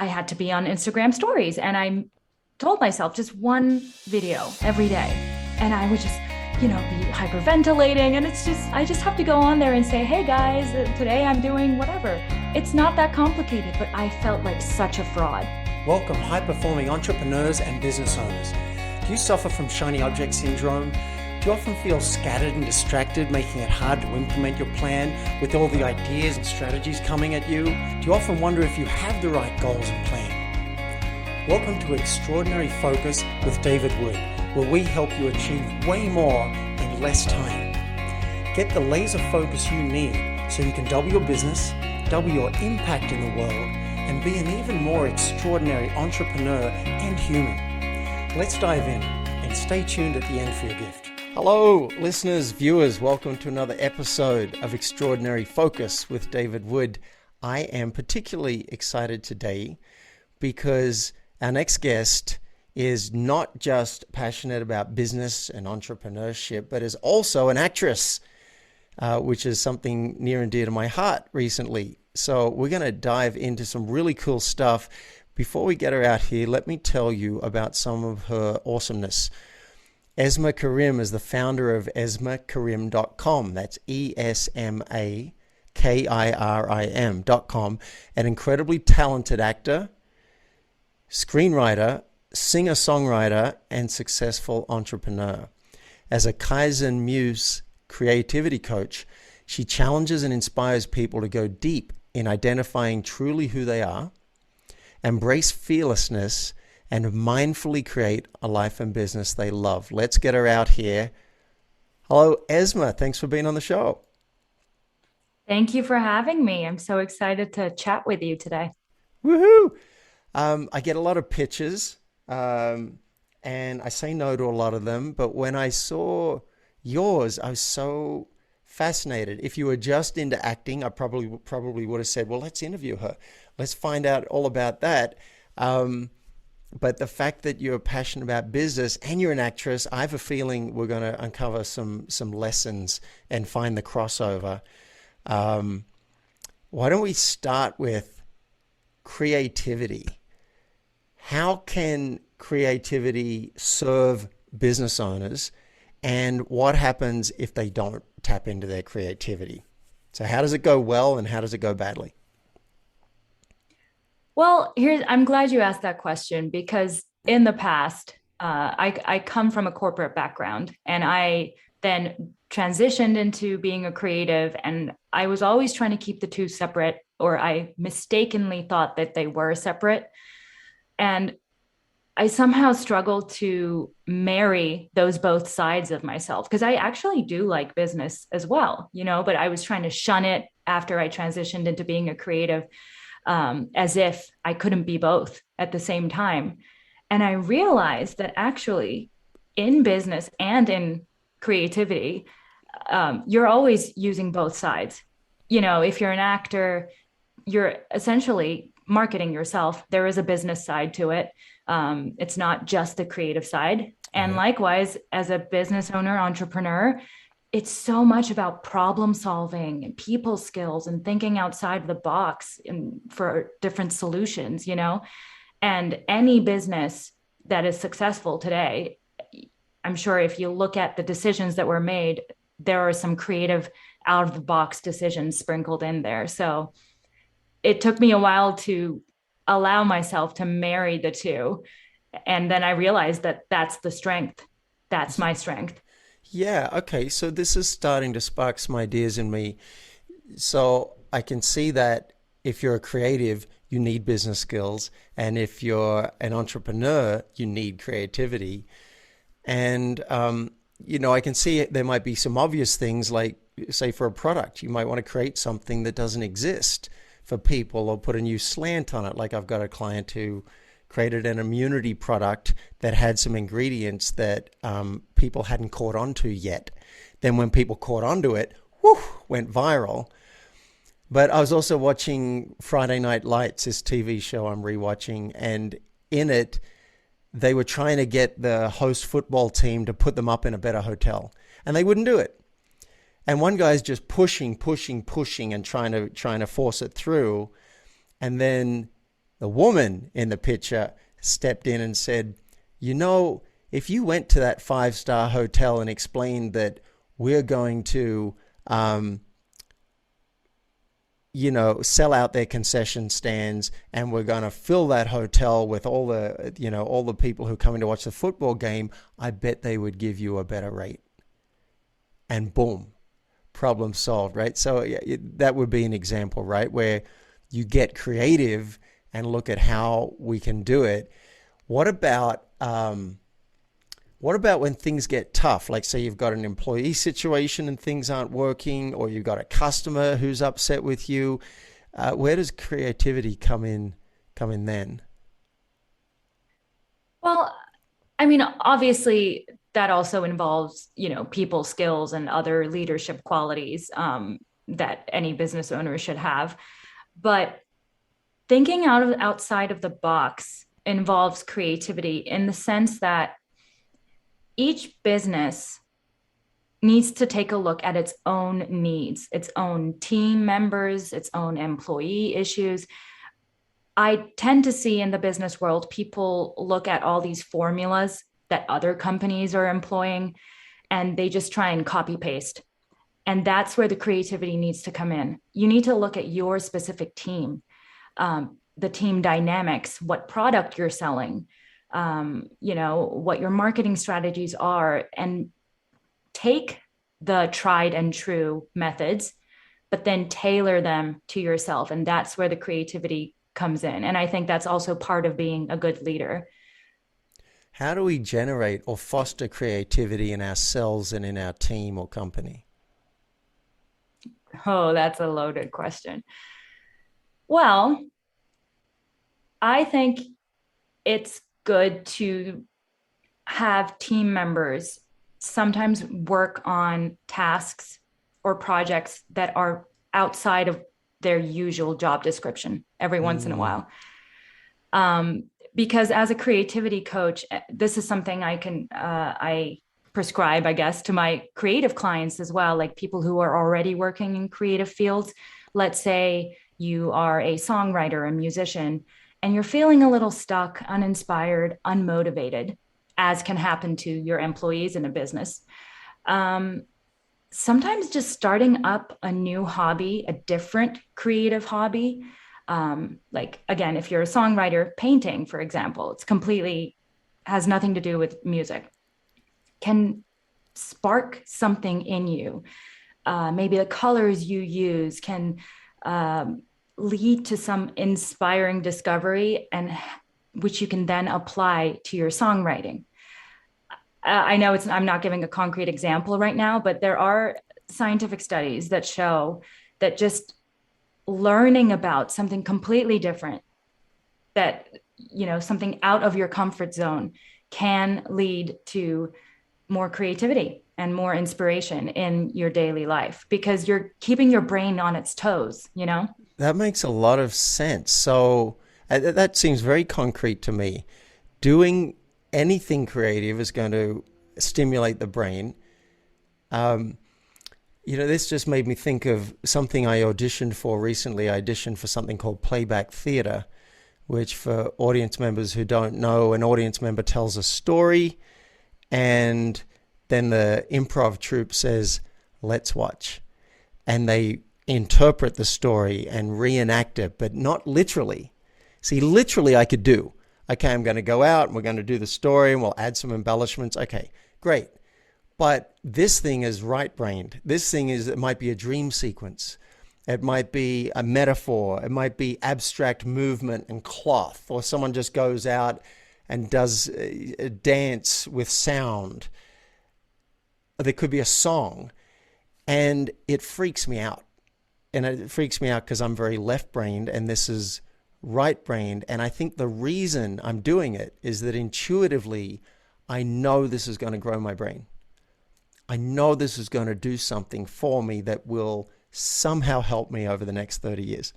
I had to be on Instagram stories. And I told myself just one video every day. And I would just, be hyperventilating. And I just have to go on there and say, hey guys, today I'm doing whatever. It's not that complicated, but I felt like such a fraud. Welcome, high-performing entrepreneurs and business owners. Do you suffer from shiny object syndrome? Do you often feel scattered and distracted, making it hard to implement your plan with all the ideas and strategies coming at you? Do you often wonder if you have the right goals and plan? Welcome to Extraordinary Focus with David Wood, where we help you achieve way more in less time. Get the laser focus you need so you can double your business, double your impact in the world, and be an even more extraordinary entrepreneur and human. Let's dive in and stay tuned at the end for your gift. Hello, listeners, viewers. Welcome to another episode of Extraordinary Focus with David Wood. I am particularly excited today because our next guest is not just passionate about business and entrepreneurship, but is also an actress, which is something near and dear to my heart recently. So we're going to dive into some really cool stuff. Before we get her out here, let me tell you about some of her awesomeness. Esma Kirim is the founder of esmakirim.com. That's ESMAKIRIM.com. An incredibly talented actor, screenwriter, singer-songwriter, and successful entrepreneur. As a Kaizen Muse creativity coach, she challenges and inspires people to go deep in identifying truly who they are, embrace fearlessness, and mindfully create a life and business they love. Let's get her out here. Hello, Esma. Thanks for being on the show. Thank you for having me. I'm so excited to chat with you today. Woohoo! I get a lot of pitches, and I say no to a lot of them. But when I saw yours, I was so fascinated. If you were just into acting, I probably would have said, well, let's interview her. Let's find out all about that. But the fact that you're passionate about business and you're an actress, I have a feeling we're going to uncover some lessons and find the crossover. Why don't we start with creativity? How can creativity serve business owners, and what happens if they don't tap into their creativity? So how does it go well and how does it go badly? Well, I'm glad you asked that question because in the past, I come from a corporate background and I then transitioned into being a creative, and I was always trying to keep the two separate, or I mistakenly thought that they were separate. And I somehow struggled to marry those both sides of myself because I actually do like business as well, but I was trying to shun it after I transitioned into being a creative, as if I couldn't be both at the same time. And I realized that actually in business and in creativity, you're always using both sides. If you're an actor, you're essentially marketing yourself. There is a business side to it. It's not just the creative side. And likewise, as a business owner, entrepreneur, it's so much about problem solving and people skills and thinking outside the box for different solutions, and any business that is successful today, I'm sure if you look at the decisions that were made, there are some creative out of the box decisions sprinkled in there. So it took me a while to allow myself to marry the two. And then I realized that that's the strength. That's my strength. Yeah, okay. So this is starting to spark some ideas in me. So I can see that if you're a creative, you need business skills. And if you're an entrepreneur, you need creativity. And, I can see there might be some obvious things like, say, for a product, you might want to create something that doesn't exist for people or put a new slant on it. Like I've got a client who created an immunity product that had some ingredients that people hadn't caught on to yet. Then when people caught onto it, went viral. But I was also watching Friday Night Lights, this TV show I'm rewatching, and in it, they were trying to get the host football team to put them up in a better hotel, and they wouldn't do it. And one guy's just pushing and trying to force it through. And then The woman in the picture stepped in and said, you know, if you went to that five-star hotel and explained that we're going to, sell out their concession stands and we're going to fill that hotel with all the people who come in to watch the football game, I bet they would give you a better rate. And boom, problem solved, right? So that would be an example, right, where you get creative and look at how we can do it. What about when things get tough? Like, say you've got an employee situation and things aren't working, or you've got a customer who's upset with you. Where does creativity come in then? Well, I mean, obviously, that also involves, people skills and other leadership qualities that any business owner should have. But thinking outside of the box involves creativity in the sense that each business needs to take a look at its own needs, its own team members, its own employee issues. I tend to see in the business world, people look at all these formulas that other companies are employing, and they just try and copy paste. And that's where the creativity needs to come in. You need to look at your specific team, the team dynamics, what product you're selling, what your marketing strategies are, and take the tried and true methods, but then tailor them to yourself. And that's where the creativity comes in. And I think that's also part of being a good leader. How do we generate or foster creativity in ourselves and in our team or company? Oh, that's a loaded question. Well, I think it's good to have team members sometimes work on tasks or projects that are outside of their usual job description every once in a while. Because as a creativity coach, this is something I prescribe, I guess, to my creative clients as well, like people who are already working in creative fields. Let's say you are a songwriter, a musician, and you're feeling a little stuck, uninspired, unmotivated, as can happen to your employees in a business. Sometimes just starting up a new hobby, a different creative hobby, like, again, if you're a songwriter, painting, for example, it's completely has nothing to do with music, can spark something in you. Maybe the colors you use can lead to some inspiring discovery, and which you can then apply to your songwriting. I know I'm not giving a concrete example right now, but there are scientific studies that show that just learning about something completely different, that, something out of your comfort zone, can lead to more creativity and more inspiration in your daily life, because you're keeping your brain on its toes. That makes a lot of sense. So that seems very concrete to me. Doing anything creative is going to stimulate the brain. This just made me think of something I auditioned for recently. I auditioned for something called playback theater, which, for audience members who don't know, an audience member tells a story and then the improv troupe says, let's watch. And they interpret the story and reenact it, but not literally. See, literally I could do. Okay, I'm going to go out and we're going to do the story and we'll add some embellishments. Okay, great. But this thing is right-brained. It might be a dream sequence. It might be a metaphor. It might be abstract movement and cloth, or someone just goes out and does a dance with sound. There could be a song, and it freaks me out. And it freaks me out because I'm very left-brained and this is right-brained. And I think the reason I'm doing it is that intuitively, I know this is going to grow my brain. I know this is going to do something for me that will somehow help me over the next 30 years.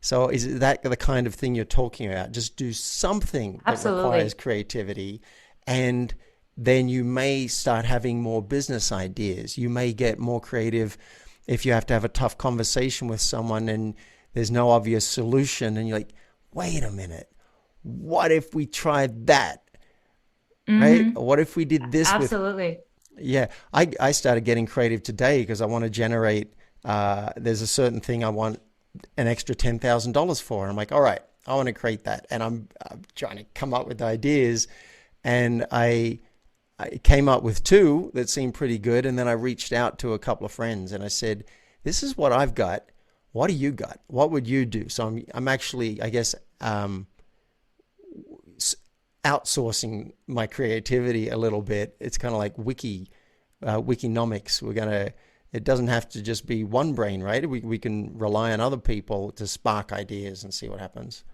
So is that the kind of thing you're talking about? Just do something Absolutely. that requires creativity, and then you may start having more business ideas. You may get more creative if you have to have a tough conversation with someone and there's no obvious solution, and you're like, wait a minute, what if we tried that? Right? Hmm. What if we did this with, Absolutely. yeah, I started getting creative today because I want to generate, there's a certain thing I want an extra $10,000 for. And I'm like, all right, I want to create that. And I'm trying to come up with ideas. And I came up with two that seemed pretty good. And then I reached out to a couple of friends and I said, this is what I've got. What do you got? What would you do? So I'm actually, I guess, outsourcing my creativity a little bit. It's kind of like Wikinomics. It doesn't have to just be one brain, right? We can rely on other people to spark ideas and see what happens.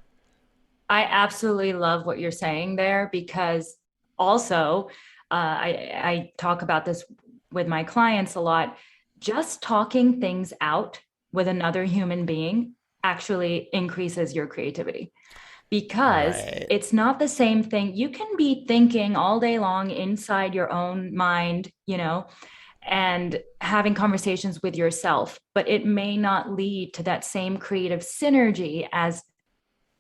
I absolutely love what you're saying there because also I talk about this with my clients a lot. Just talking things out with another human being actually increases your creativity because Right. it's not the same thing. You can be thinking all day long inside your own mind, and having conversations with yourself, but it may not lead to that same creative synergy as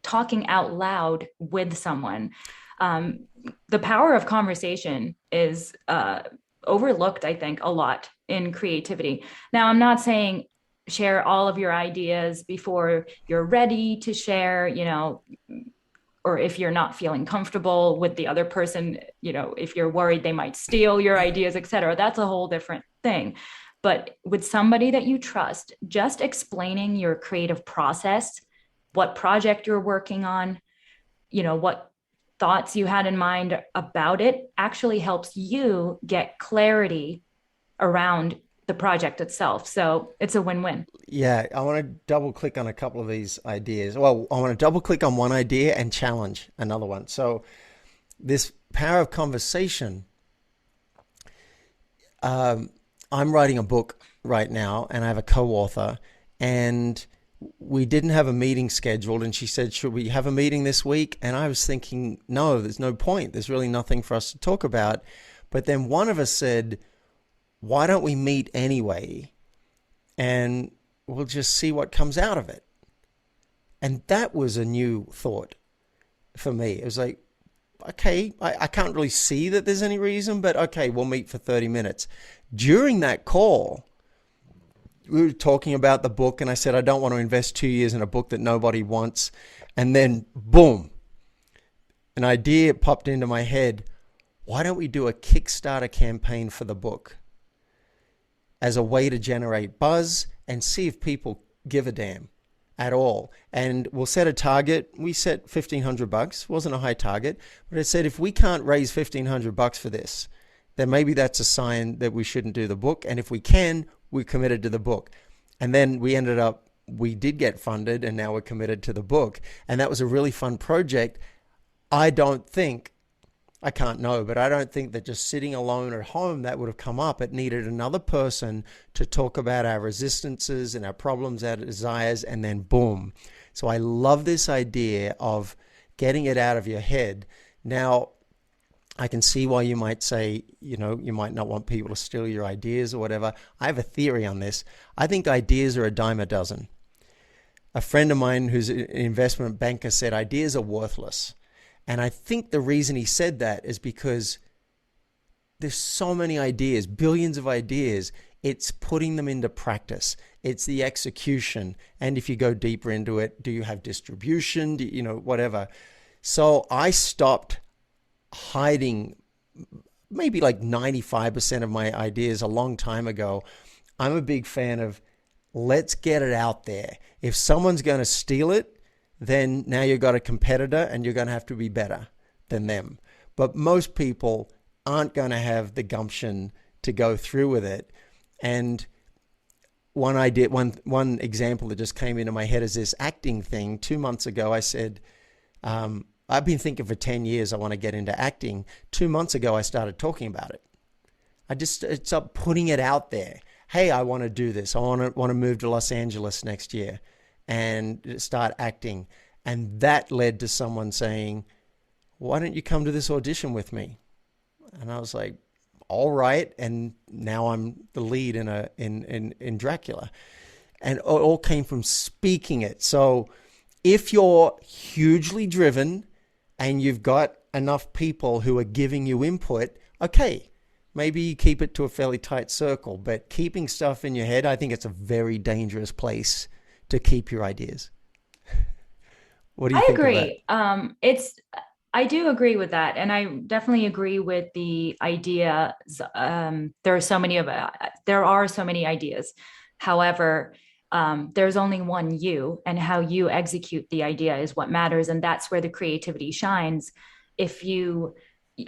talking out loud with someone. Um, the power of conversation is overlooked, I think, a lot in creativity. Now, I'm not saying share all of your ideas before you're ready to share, or if you're not feeling comfortable with the other person, if you're worried they might steal your ideas, et cetera. That's a whole different thing. But with somebody that you trust, just explaining your creative process, what project you're working on, what thoughts you had in mind about it actually helps you get clarity around the project itself. So it's a win-win. Yeah, I want to double click on a couple of these ideas. Well, I want to double click on one idea and challenge another one. So, this power of conversation, I'm writing a book right now and I have a co-author, and we didn't have a meeting scheduled, and she said, should we have a meeting this week? And I was thinking, no, there's no point. There's really nothing for us to talk about. But then one of us said, why don't we meet anyway? And we'll just see what comes out of it. And that was a new thought for me. It was like, okay, I can't really see that there's any reason, but okay, we'll meet for 30 minutes. During that call, we were talking about the book, and I said, I don't want to invest 2 years in a book that nobody wants. And then, boom, an idea popped into my head. Why don't we do a Kickstarter campaign for the book as a way to generate buzz and see if people give a damn at all? And we'll set a target. We set $1,500. Wasn't a high target, but it said if we can't raise $1,500 for this, then maybe that's a sign that we shouldn't do the book. And if we can, we're committed to the book. And then we did get funded, and now we're committed to the book. And that was a really fun project. I can't know, but I don't think that just sitting alone at home that would have come up. It needed another person to talk about our resistances and our problems, our desires, and then boom. So I love this idea of getting it out of your head. Now, I can see why you might say, you might not want people to steal your ideas or whatever. I have a theory on this. I think ideas are a dime a dozen. A friend of mine who's an investment banker said ideas are worthless. And I think the reason he said that is because there's so many ideas, billions of ideas. It's putting them into practice. It's the execution. And if you go deeper into it, do you have distribution? Whatever. So I stopped hiding maybe like 95% of my ideas a long time ago. I'm a big fan of let's get it out there. If someone's going to steal it, then now you've got a competitor and you're going to have to be better than them. But most people aren't going to have the gumption to go through with it. And one example that just came into my head is this acting thing. 2 months ago, I said, I've been thinking for 10 years I want to get into acting. 2 months ago, I started talking about it. It's up putting it out there. Hey, I want to do this. I want to move to Los Angeles next year and start acting. And that led to someone saying, why don't you come to this audition with me? And I was like, all right. And now I'm the lead in Dracula. And it all came from speaking it. So If you're hugely driven and you've got enough people who are giving you input, okay, maybe you keep it to a fairly tight circle. But keeping stuff in your head, I think it's a very dangerous place to keep your ideas. What do you I think of that? agree. I do agree with that, and I definitely agree with the idea. There are so many ideas. However, there's only one you, and how you execute the idea is what matters, and that's where the creativity shines. If you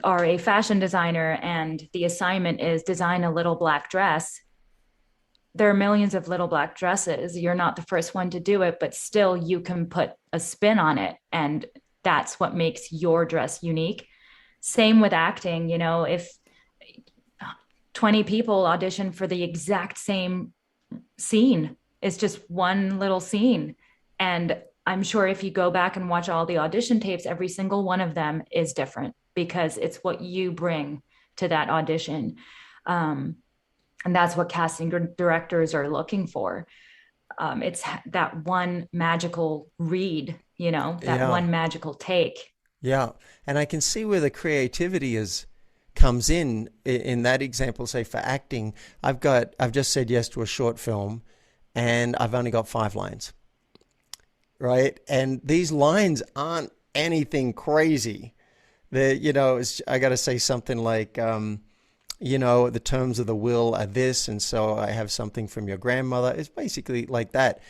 are a fashion designer and the assignment is design a little black dress, there are millions of little black dresses. You're not the first one to do it, but still you can put a spin on it. And that's what makes your dress unique. Same with acting. If 20 people audition for the exact same scene, it's just one little scene. And I'm sure if you go back and watch all the audition tapes, every single one of them is different because it's what you bring to that audition. Um, and that's what casting directors are looking for. It's that one magical read, that Yeah, one magical take. yeah. And I can see where the creativity is comes in that example, say for acting. I've just said yes to a short film and I've only got 5 lines, right? And these lines aren't anything crazy. I got to say something like, the terms of the will are this, and so I have something from your grandmother. It's basically like that.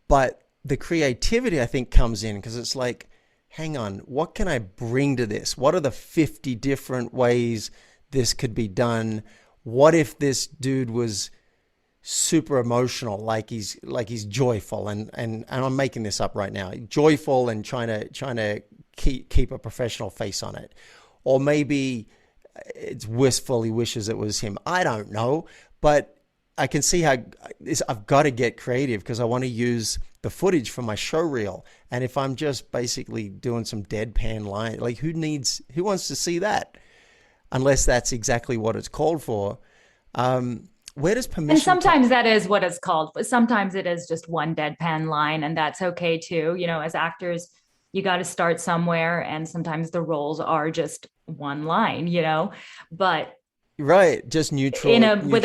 But the creativity, I think, comes in because it's like, hang on, what can I bring to this? What are the 50 different ways this could be done? What if this dude was super emotional, like he's joyful, and I'm making this up right now, joyful and trying to keep a professional face on it, or maybe it's wistful, he wishes it was him. I don't know, but I can see how I've got to get creative because I want to use the footage from my show reel. And if I'm just basically doing some deadpan line, like who wants to see that? Unless that's exactly what it's called for. Where does And permission come? sometimes that is what it's called, but sometimes it is just one deadpan line, and that's okay too. As actors, you got to start somewhere, and sometimes the roles are just one line, but Right, just with a neutrally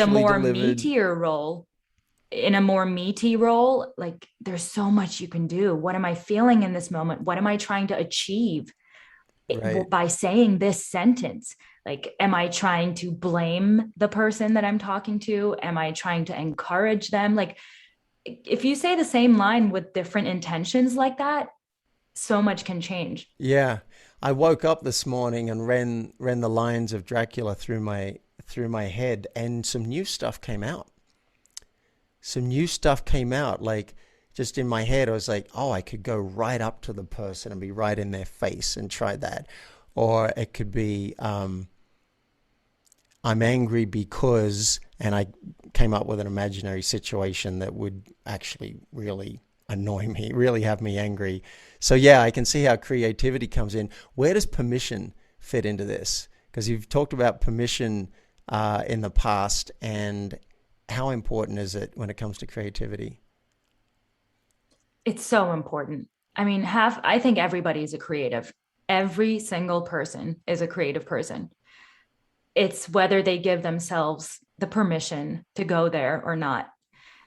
more delivered. meatier role, in a more meaty role, like there's so much you can do. What am I feeling in this moment? What am I trying to achieve Right. by saying this sentence? Like, am I trying to blame the person that I'm talking to? Am I trying to encourage them? Like, if you say the same line with different intentions like that, so much can change. Yeah. I woke up this morning and ran the lines of Dracula through my head, and some new stuff came out. Like, just in my head, I was like, oh, I could go right up to the person and be right in their face and try that. Or it could be, I'm angry because, and I came up with an imaginary situation that would actually really annoy me, really have me angry. So yeah, I can see how creativity comes in. Where does permission fit into this? Because you've talked about permission in the past, and how important is it when it comes to creativity? It's so important. I think everybody's a creative. Every single person is a creative person. It's whether they give themselves the permission to go there or not.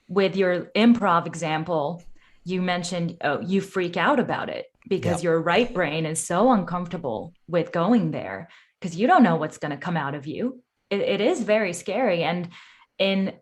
With your improv example, you mentioned, oh, you freak out about it Yeah, because your right brain is so uncomfortable with going there because you don't know what's going to come out of you. It is very scary. And in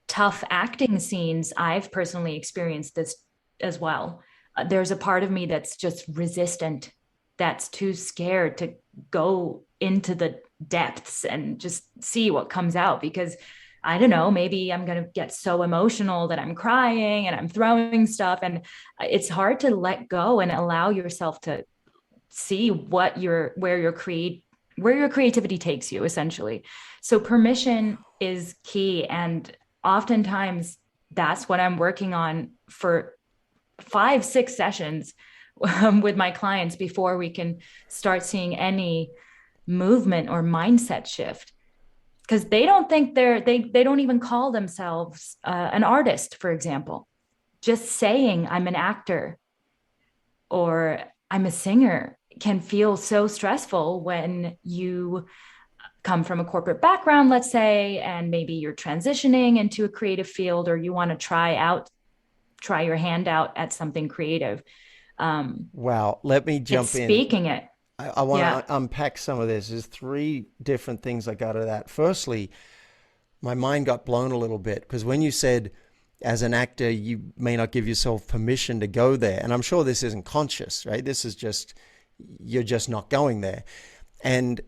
tough acting scenes, I've personally experienced this as well. There's a part of me that's just resistant, that's too scared to go into the depths and just see what comes out because I don't know, maybe I'm going to get so emotional that I'm crying and I'm throwing stuff. And it's hard to let go and allow yourself to see where your creativity takes you, essentially. So permission is key. And oftentimes that's what I'm working on for 5, 6 sessions with my clients before we can start seeing any movement or mindset shift, because they don't think they don't even call themselves an artist, for example. Just saying I'm an actor or I'm a singer can feel so stressful when you come from a corporate background, let's say, and maybe you're transitioning into a creative field, or you want to try your hand out at something creative. Wow, let me It's jump in. speaking it. I want Yeah. to unpack some of this. There's three different things I got out of that. Firstly, my mind got blown a little bit because when you said, as an actor, you may not give yourself permission to go there. And I'm sure this isn't conscious, right? This is just, you're just not going there. And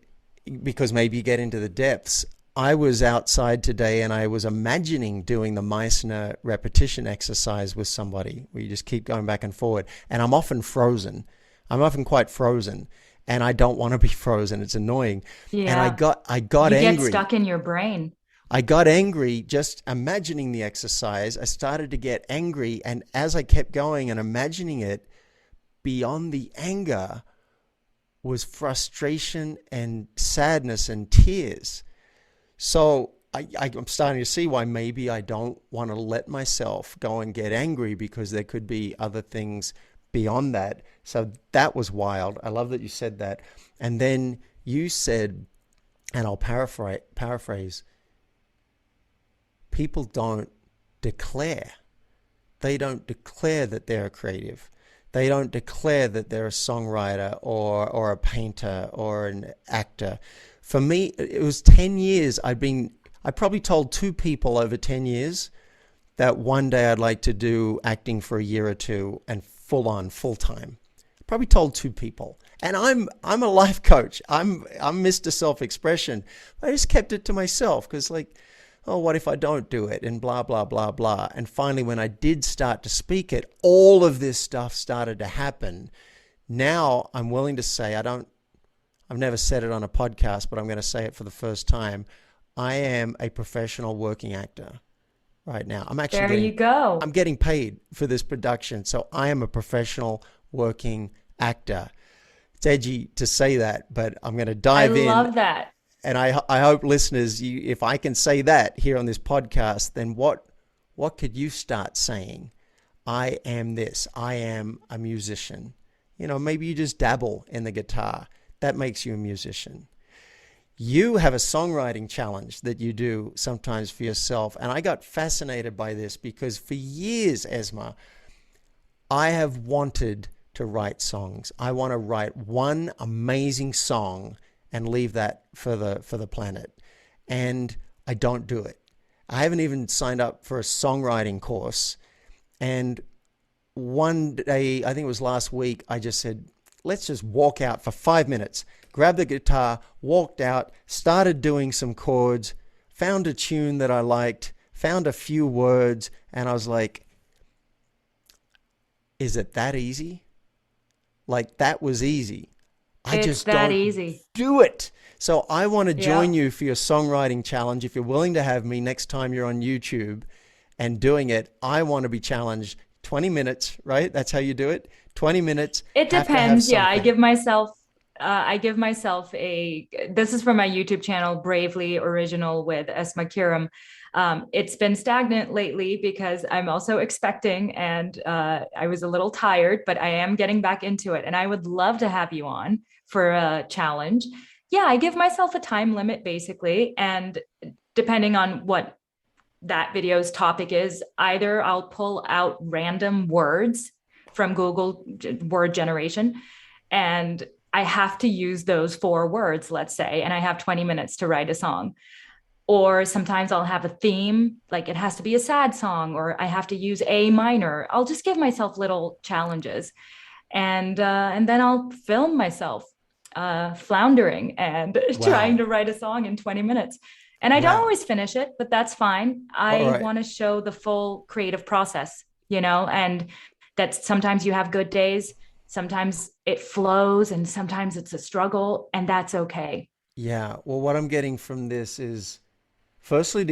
because maybe you get into the depths. I was outside today and I was imagining doing the Meissner repetition exercise with somebody where you just keep going back and forward. And I'm often frozen. I'm often quite frozen and I don't want to be frozen. It's annoying. And Yeah. I got You get angry. stuck in your brain. I got angry just imagining the exercise. I started to get angry. And as I kept going and imagining it, beyond the anger was frustration and sadness and tears. So I'm starting to see why maybe I don't want to let myself go and get angry because there could be other things beyond that. So that was wild. I love that you said that. And then you said, and I'll paraphrase, people don't declare. They don't declare that they're creative. They don't declare that they're a songwriter or a painter or an actor. For me, it was 10 years. I probably told two people over 10 years that one day I'd like to do acting for a year or two and full time. Probably told two people. And I'm a life coach. I'm Mr. Self-Expression. I just kept it to myself because oh, what if I don't do it? And blah, blah, blah, blah. And finally, when I did start to speak it, all of this stuff started to happen. Now I'm willing to say, I've never said it on a podcast, but I'm going to say it for the first time. I am a professional working actor right now. There you go. I'm getting paid for this production. So I am a professional working actor. It's edgy to say that, but I'm going to dive in. I love that. And I hope listeners, if I can say that here on this podcast, then what could you start saying? I am this. I am a musician. Maybe you just dabble in the guitar. That makes you a musician. You have a songwriting challenge that you do sometimes for yourself. And I got fascinated by this because for years, Esma, I have wanted to write songs. I want to write one amazing song and leave that for the planet. And I don't do it. I haven't even signed up for a songwriting course. And one day, I think it was last week, I just said, let's just walk out for 5 minutes, grabbed the guitar, walked out, started doing some chords, found a tune that I liked, found a few words, and I was like, is it that easy? That was easy. I It's just that don't easy. do it. So I want to join Yeah. you for your songwriting challenge. If you're willing to have me next time you're on YouTube and doing it, I want to be challenged 20 minutes, right? That's how you do it. 20 minutes. It have to have depends. Yeah, something. I give myself this is from my YouTube channel, Bravely Original with Esma Kirim. It's been stagnant lately because I'm also expecting and I was a little tired, but I am getting back into it. And I would love to have you on for a challenge. Yeah, I give myself a time limit basically. And depending on what that video's topic is, either I'll pull out random words from Google word generation and I have to use those 4 words, let's say, and I have 20 minutes to write a song. Or sometimes I'll have a theme, like it has to be a sad song, or I have to use A minor. I'll just give myself little challenges, and then I'll film myself floundering and trying Wow. to write a song in 20 minutes. And I don't Wow. always finish it, but that's fine. All I right. want to show the full creative process, and that sometimes you have good days, sometimes it flows, and sometimes it's a struggle, and that's okay. Yeah. Well, what I'm getting from this is firstly,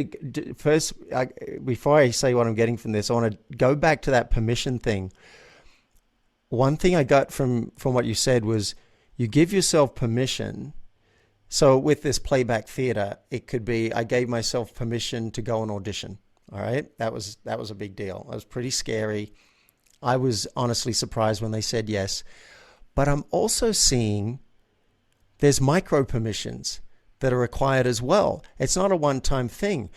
before I say what I'm getting from this, I want to go back to that permission thing. One thing I got from what you said was you give yourself permission. So with this playback theater, it could be I gave myself permission to go and audition. All right, that was a big deal. It was pretty scary. I was honestly surprised when they said yes. But I'm also seeing there's micro permissions that are required as well. It's not a one-time thing.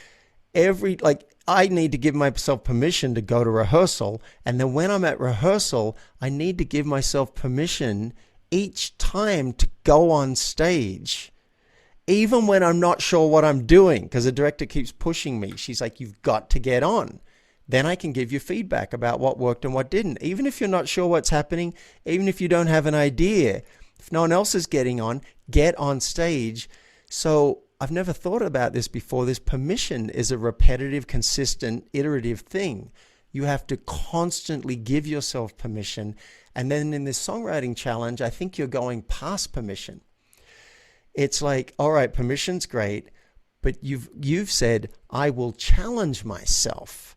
I need to give myself permission to go to rehearsal, and then when I'm at rehearsal, I need to give myself permission each time to go on stage, even when I'm not sure what I'm doing, because the director keeps pushing me. She's like, you've got to get on. Then I can give you feedback about what worked and what didn't. Even if you're not sure what's happening, even if you don't have an idea, if no one else is getting on, get on stage. So I've never thought about this before. This permission is a repetitive, consistent, iterative thing. You have to constantly give yourself permission. And then in this songwriting challenge, I think you're going past permission. It's like, all right, permission's great, but you've said, I will challenge myself.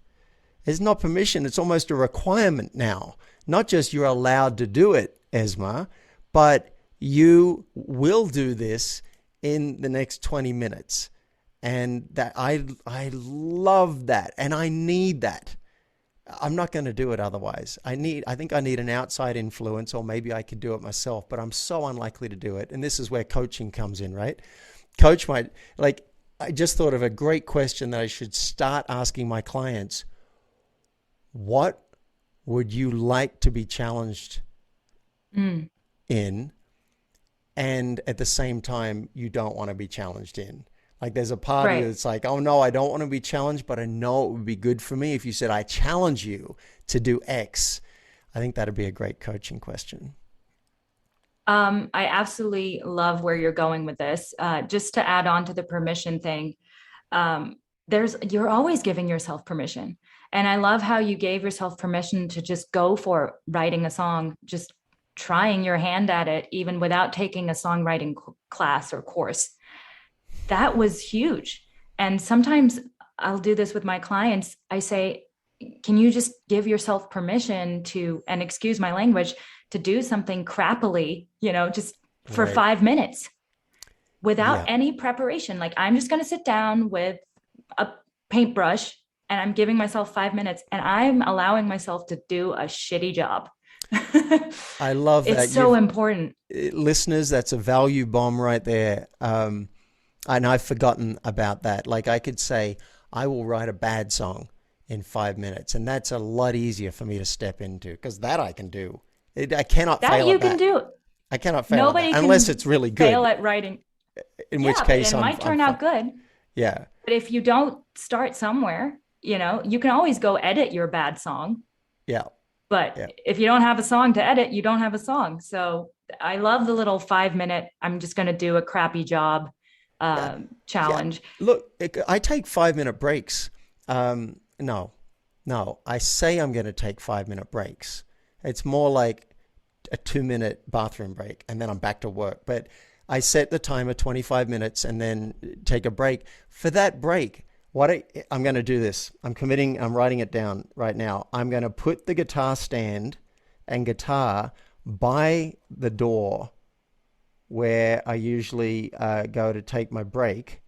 It's not permission, it's almost a requirement now. Not just you're allowed to do it, Esma, but you will do this in the next 20 minutes. And that I love that, and I need that. I'm not going to do it otherwise. I think I need an outside influence, or maybe I could do it myself, but I'm so unlikely to do it. And this is where coaching comes in, right? Coach might, I just thought of a great question that I should start asking my clients. What would you like to be challenged in? And at the same time, you don't want to be challenged in. Like there's a part of you that's like, oh no, I don't want to be challenged, but I know it would be good for me if you said, I challenge you to do X. I think that'd be a great coaching question. I absolutely love where you're going with this. Just to add on to the permission thing, you're always giving yourself permission. And I love how you gave yourself permission to just go for writing a song, just trying your hand at it, even without taking a songwriting class or course. That was huge. And sometimes I'll do this with my clients. I say, can you just give yourself permission to, and excuse my language, to do something crappily, just for 5 minutes without any preparation. Like I'm just going to sit down with a paintbrush and I'm giving myself 5 minutes and I'm allowing myself to do a shitty job. I love that. It's so important. Listeners, that's a value bomb right there. And I've forgotten about that. Like I could say, I will write a bad song in 5 minutes. And that's a lot easier for me to step into because that I can do. I cannot fail at that. That you can do. I cannot fail at that unless it's really good. Fail at writing. In which case it might turn out good. Yeah. But if you don't start somewhere, you can always go edit your bad song. Yeah. But if you don't have a song to edit, you don't have a song. So I love the little 5 minute, I'm just going to do a crappy job challenge. Yeah. Look, I take 5 minute breaks. No, I say I'm going to take 5 minute breaks. It's more like a 2 minute bathroom break and then I'm back to work. But I set the timer 25 minutes and then take a break. For that break, I'm going to do this. I'm writing it down right now. I'm going to put the guitar stand and guitar by the door where I usually go to take my break.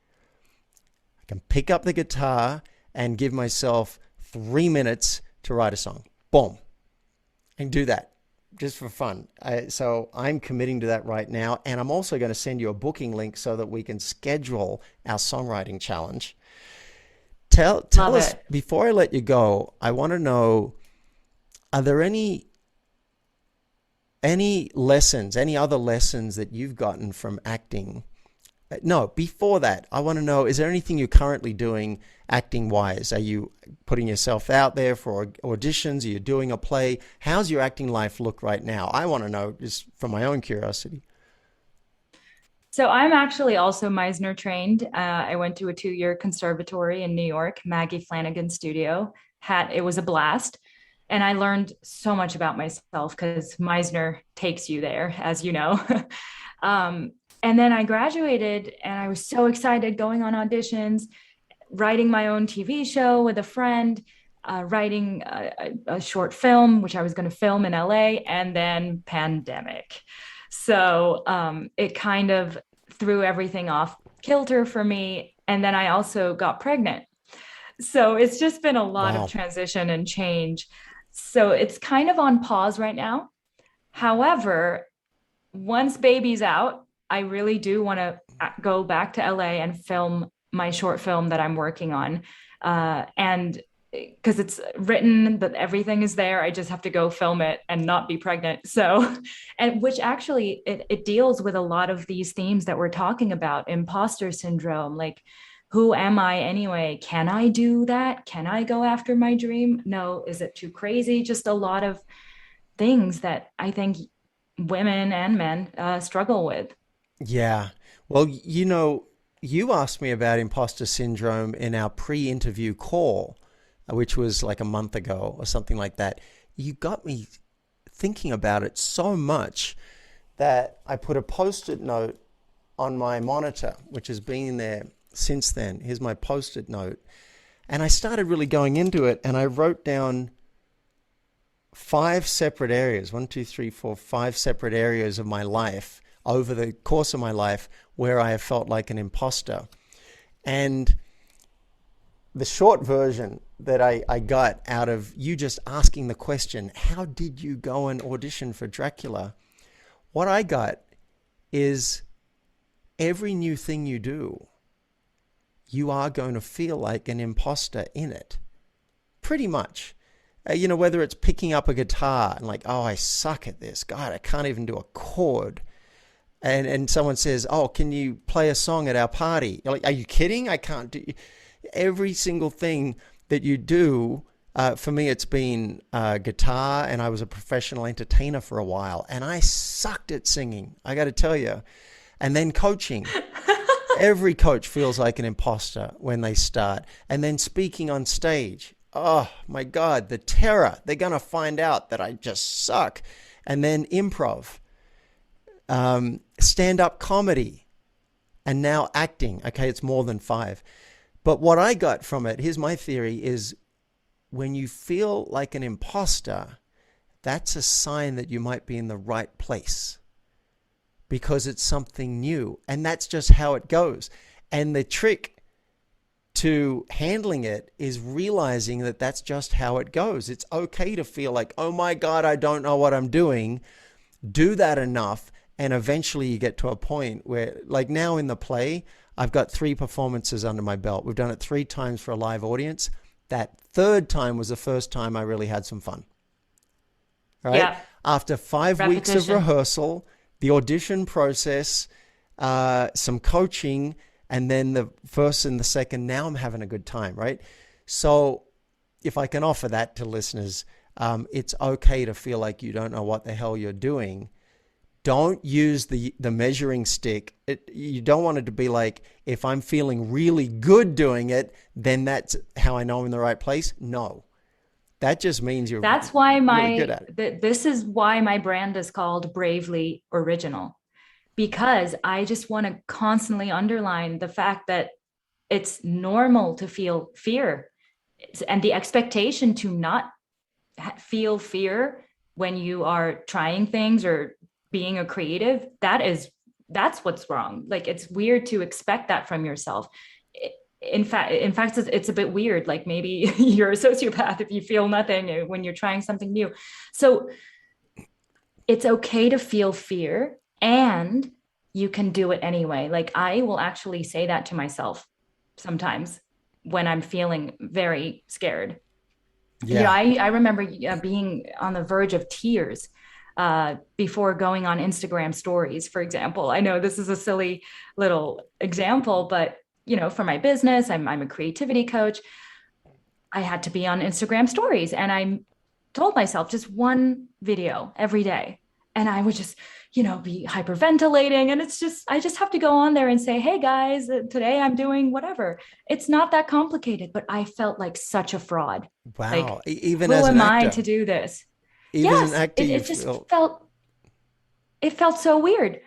I can pick up the guitar and give myself 3 minutes to write a song. Boom. And do that just for fun. So I'm committing to that right now. And I'm also going to send you a booking link so that we can schedule our songwriting challenge. Tell us, before I let you go, I want to know, are there any lessons, any other lessons that you've gotten from acting? No, before that, I want to know, is there anything you're currently doing acting-wise? Are you putting yourself out there for auditions? Are you doing a play? How's your acting life look right now? I want to know, just from my own curiosity. So I'm actually also Meisner trained. I went to a 2-year conservatory in New York, Maggie Flanagan Studio. It was a blast. And I learned so much about myself because Meisner takes you there, as you know. And then I graduated and I was so excited going on auditions, writing my own TV show with a friend, writing a short film, which I was going to film in LA, and then pandemic. So it kind of threw everything off kilter for me. And then I also got pregnant. So it's just been a lot of transition and change. So it's kind of on pause right now. However, once baby's out, I really do want to go back to LA and film my short film that I'm working on. And because it's written, but everything is there. I just have to go film it and not be pregnant. So, and which actually it deals with a lot of these themes that we're talking about, imposter syndrome, like who am I anyway? Can I do that? Can I go after my dream? No, is it too crazy? Just a lot of things that I think women and men struggle with. Yeah. Well, you asked me about imposter syndrome in our pre-interview call, which was like a month ago or something like that. You got me thinking about it so much that I put a post-it note on my monitor, which has been there since then. Here's my post-it note. And I started really going into it, and I wrote down five separate areas, one, two, three, four, five separate areas of my life over the course of my life where I have felt like an imposter. And the short version that I got out of you just asking the question, how did you go and audition for Dracula? What I got is every new thing you do, you are going to feel like an imposter in it. Pretty much. Whether it's picking up a guitar and like, oh, I suck at this. God, I can't even do a chord. And someone says, oh, can you play a song at our party? You're like, are you kidding? I can't do. Every single thing that you do, for me, it's been guitar, and I was a professional entertainer for a while, and I sucked at singing, I got to tell you. And then coaching. Every coach feels like an imposter when they start. And then speaking on stage. Oh, my God, the terror. They're going to find out that I just suck. And then improv, stand-up comedy, and now acting. Okay, it's more than five. But what I got from it, here's my theory, is when you feel like an imposter, that's a sign that you might be in the right place because it's something new. And that's just how it goes. And the trick to handling it is realizing that that's just how it goes. It's okay to feel like, oh my God, I don't know what I'm doing. Do that enough, and eventually you get to a point where, like now in the play, I've got 3 performances under my belt. We've done it 3 times for a live audience. That third time was the first time I really had some fun. All right? Yeah. After 5 weeks of rehearsal, the audition process, some coaching, and then the first and the second, now I'm having a good time, right? So if I can offer that to listeners, it's okay to feel like you don't know what the hell you're doing. Don't use the measuring stick. You don't want it to be like, if I'm feeling really good doing it, then that's how I know I'm in the right place. No, that just means you're That's why really good at it. this is why my brand is called Bravely Original, because I just want to constantly underline the fact that it's normal to feel fear, and the expectation to not feel fear when you are trying things or being a creative, that's what's wrong. Like, it's weird to expect that from yourself. In fact, it's a bit weird. Like, maybe you're a sociopath if you feel nothing when you're trying something new. So it's okay to feel fear, and you can do it anyway. Like, I will actually say that to myself sometimes when I'm feeling very scared. Yeah. I remember being on the verge of tears before going on Instagram stories, for example. I know this is a silly little example, but for my business, I'm a creativity coach. I had to be on Instagram stories, and I told myself just one video every day, and I would just be hyperventilating. And I just have to go on there and say, hey guys, today I'm doing whatever. It's not that complicated, but I felt like such a fraud. Wow. Like, Even who as an am I actor, to do this? even Yes, an actor, it just felt so weird.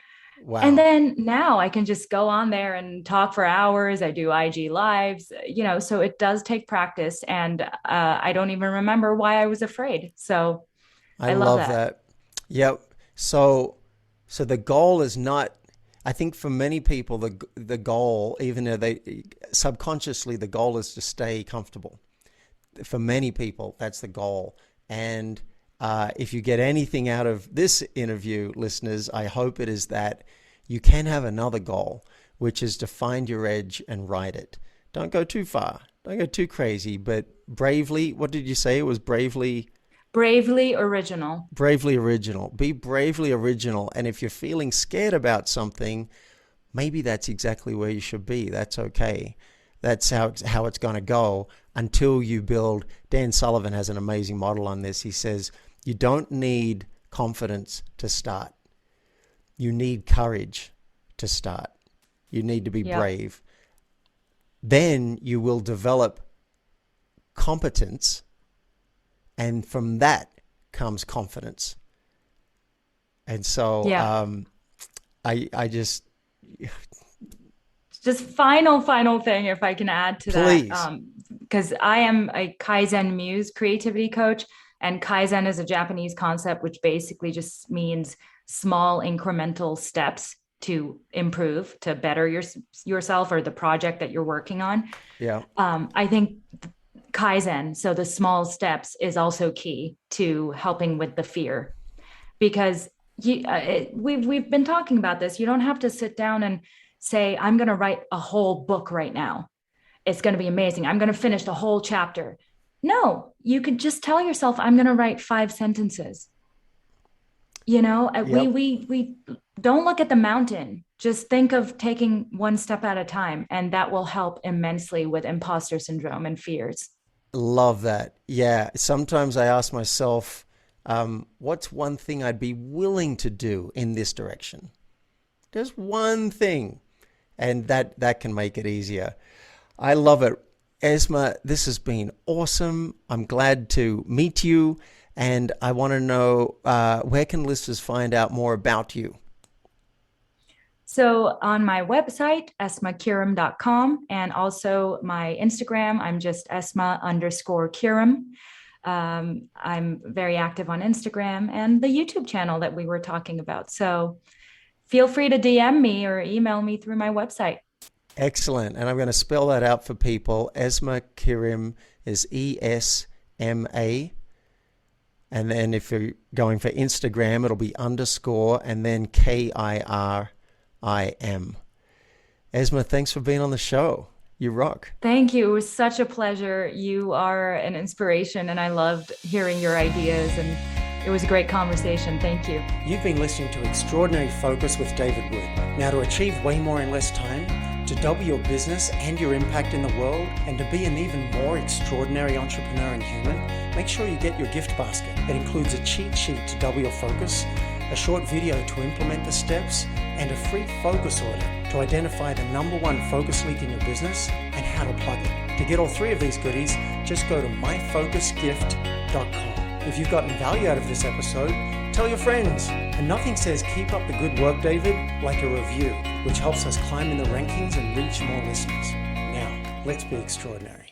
wow. And then now I can just go on there and talk for hours. I do IG lives, so it does take practice. And I don't even remember why I was afraid. So I I love love that. that. Yep. So the goal is not, I think for many people, the goal, even though they subconsciously, the goal is to stay comfortable. For many people, that's the goal. And if you get anything out of this interview, listeners, I hope it is that you can have another goal, which is to find your edge and ride it. Don't go too far. Don't go too crazy, but bravely, what did you say? It was bravely... Bravely original. Bravely original. Be bravely original. And if you're feeling scared about something, maybe that's exactly where you should be. That's okay. That's how it's going to go until you build. Dan Sullivan has an amazing model on this. He says, you don't need confidence to start. You need courage to start. You need to be brave. Then you will develop competence, and from that comes confidence. And so I just final thing, if I can add to Please. that, because I am a Kaizen Muse creativity coach, and Kaizen is a Japanese concept which basically just means small incremental steps to improve, to better yourself or the project that you're working on. Yeah. I think Kaizen, so the small steps, is also key to helping with the fear, because we've been talking about this. You don't have to sit down and say, I'm going to write a whole book right now. It's going to be amazing. I'm going to finish the whole chapter. No, you could just tell yourself, I'm going to write 5 sentences. We don't look at the mountain. Just think of taking one step at a time, and that will help immensely with imposter syndrome and fears. Love that. Yeah. Sometimes I ask myself, what's one thing I'd be willing to do in this direction? Just one thing. And that can make it easier. I love it. Esma, this has been awesome. I'm glad to meet you. And I want to know, where can listeners find out more about you? So on my website, esmakirim.com, and also my Instagram, I'm just Esma_Kirim. I'm very active on Instagram and the YouTube channel that we were talking about. So feel free to DM me or email me through my website. Excellent. And I'm going to spell that out for people. Esma Kirim is ESMA. And then if you're going for Instagram, it'll be _ and then KIRIM. Esma, thanks for being on the show. You rock. Thank you. It was such a pleasure. You are an inspiration, and I loved hearing your ideas, and it was a great conversation. Thank you. You've been listening to Extraordinary Focus with David Wood. Now, to achieve way more in less time, to double your business and your impact in the world, and to be an even more extraordinary entrepreneur and human, make sure you get your gift basket. It includes a cheat sheet to double your focus, a short video to implement the steps, and a free focus audit to identify the #1 focus leak in your business and how to plug it. To get all 3 of these goodies, just go to myfocusgift.com. If you've gotten value out of this episode, tell your friends. And nothing says keep up the good work, David, like a review, which helps us climb in the rankings and reach more listeners. Now, let's be extraordinary.